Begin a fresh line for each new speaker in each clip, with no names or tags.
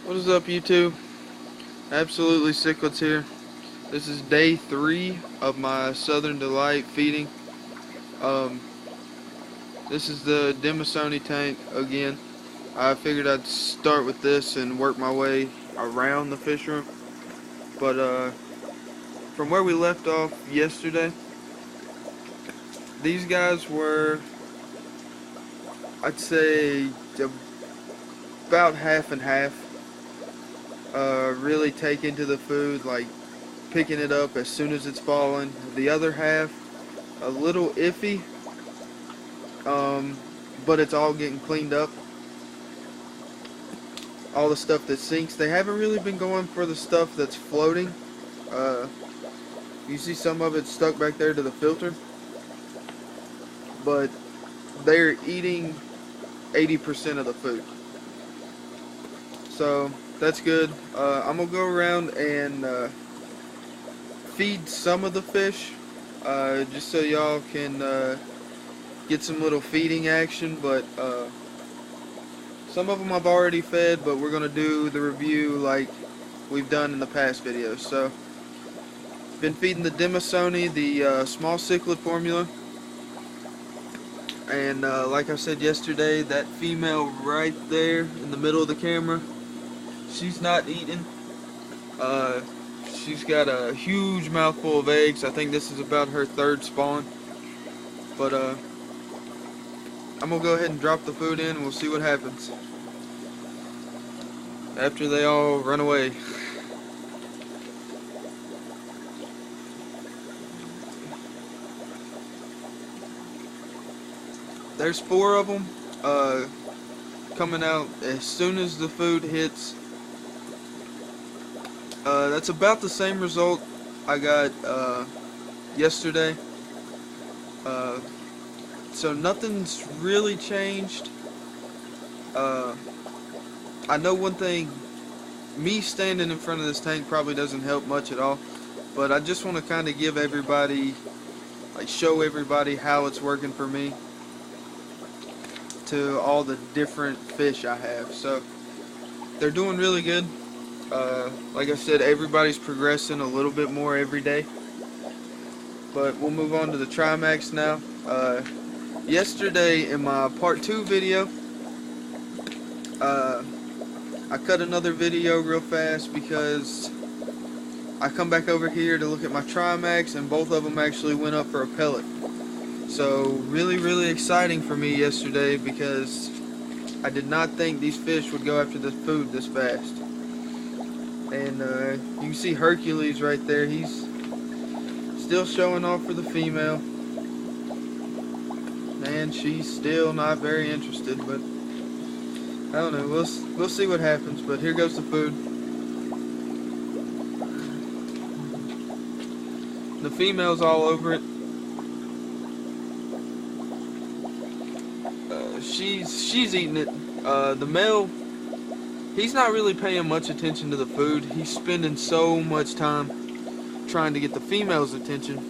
What is up, YouTube? Absolutely Cichlids here. This is day 3 of my Southern Delight feeding. This is the Sony tank again. I figured I'd start with this and work my way around the fish room. But from where we left off yesterday, these guys were, I'd say, about half and half. Really taking to the food, like picking it up as soon as it's falling. The other half, a little iffy, but it's all getting cleaned up. All the stuff that sinks, they haven't really been going for the stuff that's floating. You see some of it stuck back there to the filter, but they're eating 80% of the food. So that's good. I'm going to go around and feed some of the fish, just so y'all can get some little feeding action, but some of them I've already fed, but we're going to do the review like we've done in the past videos. So, been feeding the Sony, the small cichlid formula, and like I said yesterday, that female right there in the middle of the camera, she's not eating. She's got a huge mouthful of eggs. I think this is about her 3rd spawn. But I'm gonna go ahead and drop the food in and we'll see what happens after they all run away. There's 4 of them coming out as soon as the food hits. That's about the same result I got yesterday. So nothing's really changed. I know one thing, me standing in front of this tank probably doesn't help much at all, but I just want to kind of give everybody, like show everybody how it's working for me to all the different fish I have. So they're doing really good. Like I said, everybody's progressing a little bit more every day. But we'll move on to the Trimax now. Yesterday in my part 2 video, I cut another video real fast because I come back over here to look at my Trimax and both of them actually went up for a pellet. So really exciting for me yesterday because I did not think these fish would go after this food this fast. And you can see Hercules right there. He's still showing off for the female. And she's still not very interested, but I don't know. We'll see what happens. But here goes the food. The female's all over it. She's eating it. The male, he's not really paying much attention to the food. He's spending so much time trying to get the female's attention.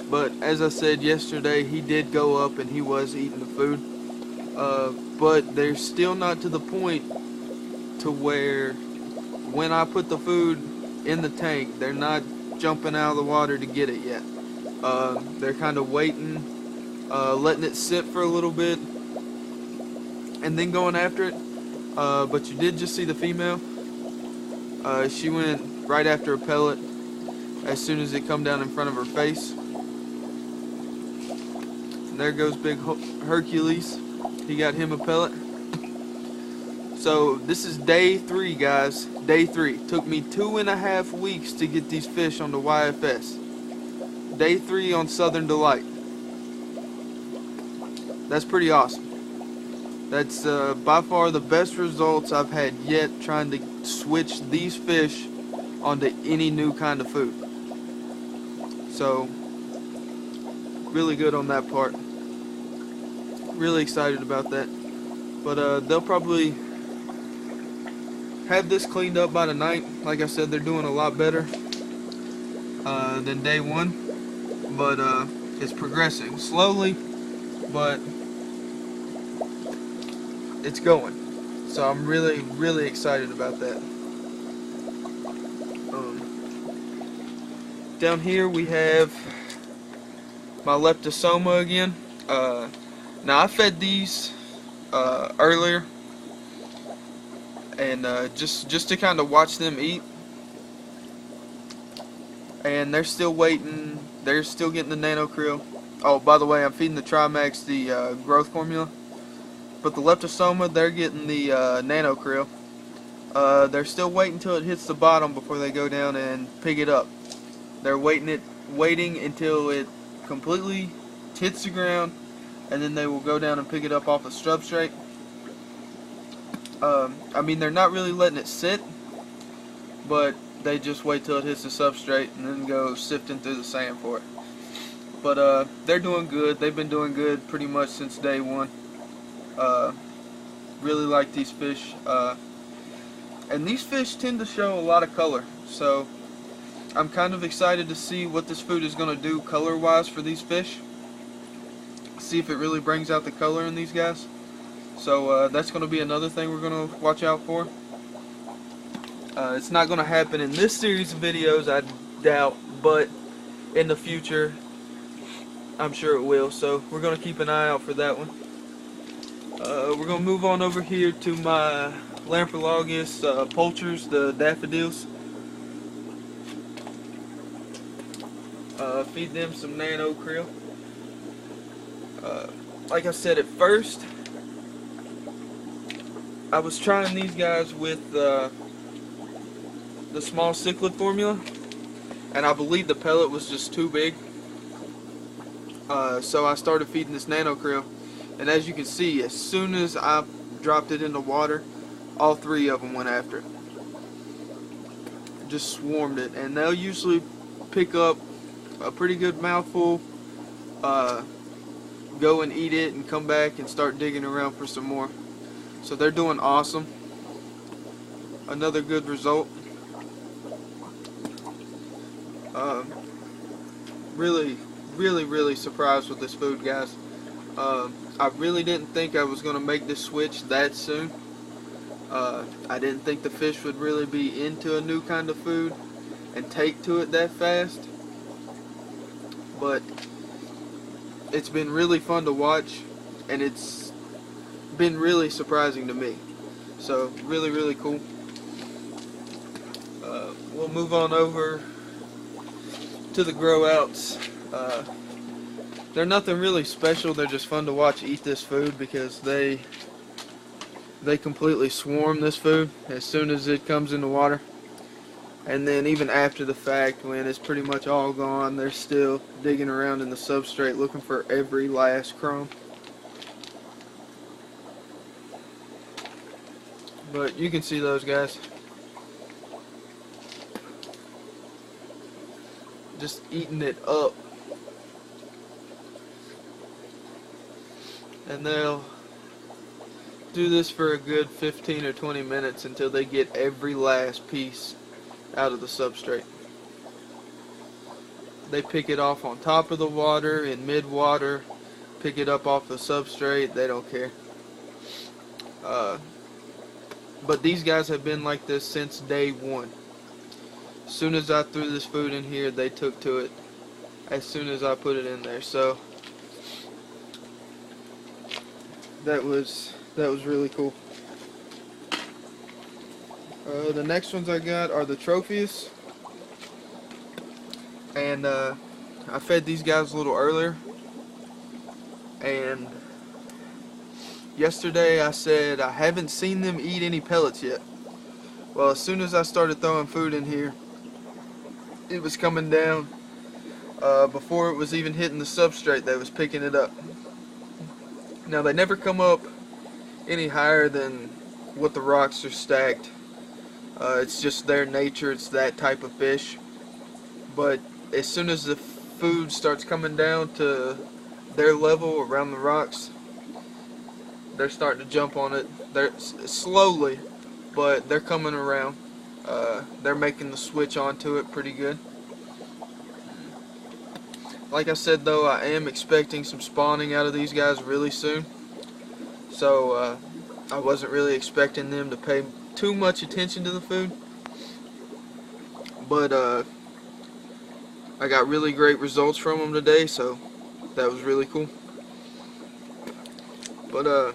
But as I said yesterday, he did go up and he was eating the food. But they're still not to the point to where when I put the food in the tank, they're not jumping out of the water to get it yet. They're kind of waiting, letting it sit for a little bit, and then going after it. But you did just see the female. She went right after a pellet as soon as it come down in front of her face. And there goes big Hercules. He got him a pellet. So this is day 3, guys. Day 3. Took me 2.5 weeks to get these fish on the YFS. Day 3 on Southern Delight. That's pretty awesome. That's by far the best results I've had yet trying to switch these fish onto any new kind of food. So, really good on that part. Really excited about that. But they'll probably have this cleaned up by tonight. Like I said, they're doing a lot better than day 1. But it's progressing slowly, but it's going. So I'm really excited about that. Down here we have my Soma again. Now I fed these earlier, and just to kind of watch them eat, and they're still waiting. They're still getting the nano krill. Oh, by the way, I'm feeding the Trimax the growth formula, but the Soma, they're getting the nano krill. They're still waiting until it hits the bottom before they go down and pick it up. They're waiting until it completely hits the ground, and then they will go down and pick it up off the substrate. I mean, they're not really letting it sit, but they just wait till it hits the substrate and then go sifting through the sand for it. But they're doing good. They've been doing good pretty much since day one. Really like these fish. And these fish tend to show a lot of color, so I'm kind of excited to see what this food is going to do color-wise for these fish. See if it really brings out the color in these guys. So that's going to be another thing we're going to watch out for. It's not going to happen in this series of videos, I doubt, but in the future, I'm sure it will. So we're going to keep an eye out for that one. We're going to move on over here to my Lamprologus poulters, the Daffodils. Feed them some nano krill. Like I said at first, I was trying these guys with the small cichlid formula, and I believe the pellet was just too big. So I started feeding this nano krill, and as you can see, as soon as I dropped it in the water, all three of them went after it. Just swarmed it, and they'll usually pick up a pretty good mouthful, go and eat it, and come back and start digging around for some more. So they're doing awesome. Another good result. Really surprised with this food, guys. I really didn't think I was going to make this switch that soon. I didn't think the fish would really be into a new kind of food and take to it that fast. But it's been really fun to watch, and it's been really surprising to me. So really cool. We'll move on over to the Growouts. They're nothing really special. They're just fun to watch eat this food because they completely swarm this food as soon as it comes in the water. And then even after the fact, when it's pretty much all gone, they're still digging around in the substrate looking for every last crumb. But you can see those guys just eating it up. And they'll do this for a good 15 or 20 minutes until they get every last piece out of the substrate. They pick it off on top of the water, in mid-water, pick it up off the substrate. They don't care. But these guys have been like this since day one. As soon as I threw this food in here, they took to it as soon as I put it in there. So that was really cool. The next ones I got are the trophies, and I fed these guys a little earlier, and yesterday I said I haven't seen them eat any pellets yet. Well, as soon as I started throwing food in here, it was coming down. Before it was even hitting the substrate, they was picking it up. Now they never come up any higher than what the rocks are stacked. It's just their nature, it's that type of fish. But as soon as the food starts coming down to their level around the rocks, they're starting to jump on it. They're slowly, but they're coming around. They're making the switch onto it pretty good. Like I said though, I am expecting some spawning out of these guys really soon. So I wasn't really expecting them to pay too much attention to the food, but I got really great results from them today, so that was really cool. But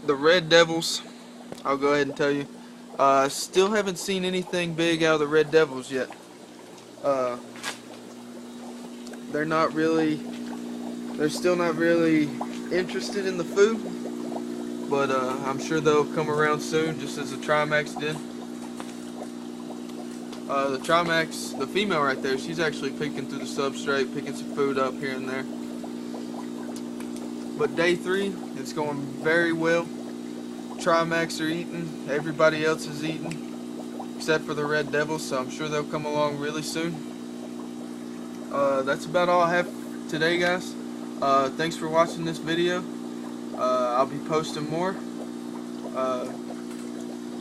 the Red Devils, I'll go ahead and tell you, still haven't seen anything big out of the Red Devils yet. They're still not really interested in the food, but I'm sure they'll come around soon, just as the Trimax did. The Trimax, the female right there, she's actually picking through the substrate, picking some food up here and there. But day 3, it's going very well. Trimax are eating, everybody else is eating, except for the Red Devils, so I'm sure they'll come along really soon. That's about all I have today, guys. Thanks for watching this video. I'll be posting more.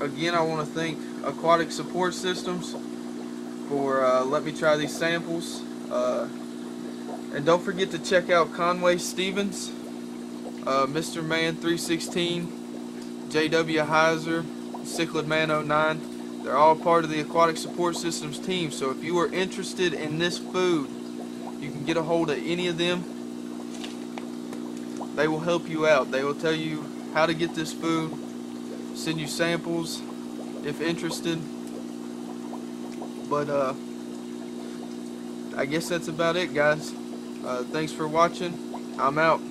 Again, I want to thank Aquatic Support Systems for letting me try these samples. And don't forget to check out Conway Stevens, Mr. Man 316, JW Heiser, Cichlid Man 09. They're all part of the Aquatic Support Systems team. So if you are interested in this food, you can get a hold of any of them. They will help you out. They will tell you how to get this food, send you samples if interested. But I guess that's about it, guys. Thanks for watching. I'm out.